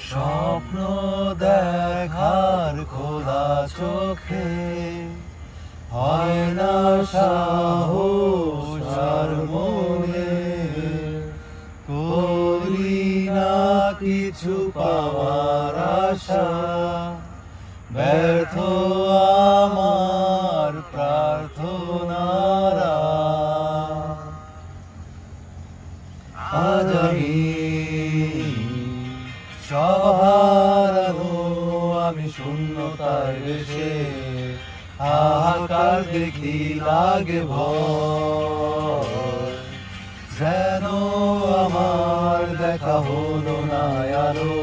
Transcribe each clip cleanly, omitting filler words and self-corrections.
স্বপ্ন দেখার খোলা চোখে হয় না সাহস আর মনে, করি না কিছু পাওয়ার আশা, ব্যর্থ আমার প্রার্থনারা। আজ আমি সব হারানো, আমি শূন্যতায় ভেসে হাহাকার দেখি, লাগে ভয়, যেন আমার দেখা হলো না আলো,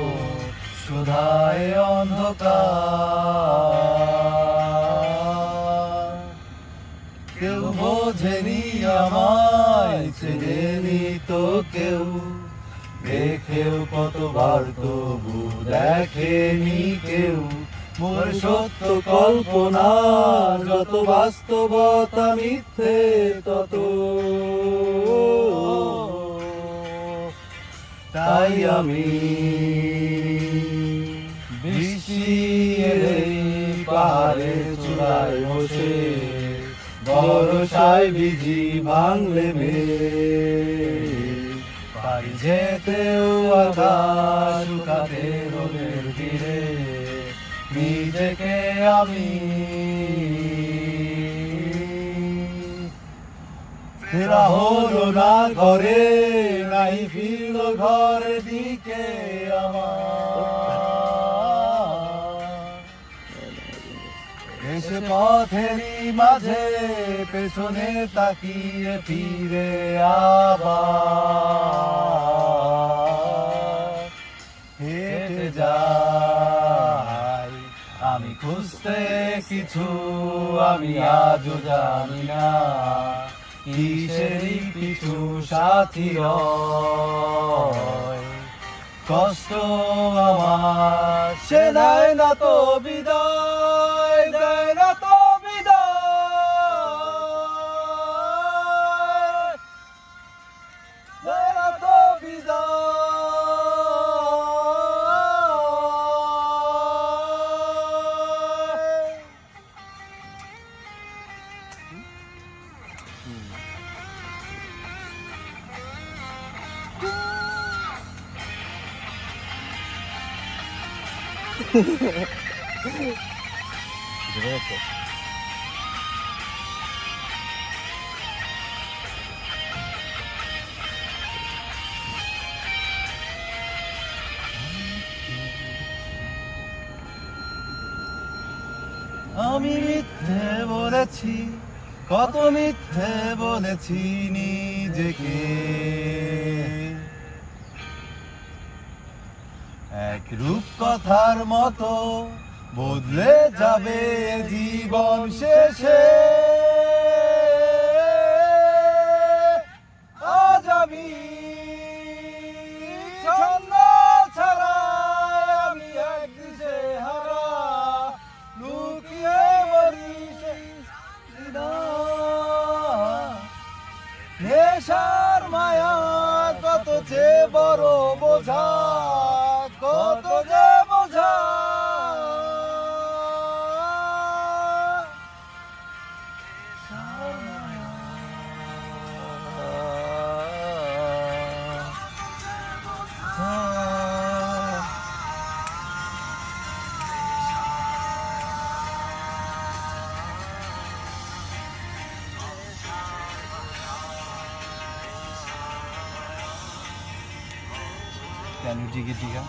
শুধায় অন্ধকার। কেউ বোঝেনি আমায়, চেনেনি তো কেউ, দেখেও কতবার তবু দেখেনি কেউ। মোর সত্য কল্পনা যত, বাস্তবতা মিথ্যে তত, তাই আমি বৃষ্টি এলে পাহাড়ের চূড়ায় বসে বর্ষায় ভিজি ভাঙলে মেঘ, পারি যেতেও আকাশ শুকাতে রোদের তীরে, নিজেকে আমি ফেরা হলো না ঘরে, নাই ফিরল ঘরের দিকে আমার। এসে পথেরই মাঝে পেছনে তাকিয়ে ফিরে আবার হেঁটে যাই আমি খুঁজতে কিছু, আমি আজও জানি না কিসেরই পিছু সাথী রয়। কষ্ট আমার সে দেয় না তো বিদায়, দেয় না তো বিদায়, দেয় না তো বিদায়। আমি মিথ্যে বলেছি, কত মিথ্যে বলেছি নিজেকে, এক রূপকথার মতো বদলে যাবে জীবন শেষে। আজ আমি ছন্দ ছাড়া, আমি এক দিশে হারা, লুকিয়ে মরি নেশার মায়া, কত যে বড় বোঝা, কত যে বোঝা। Can you dig it, Diga?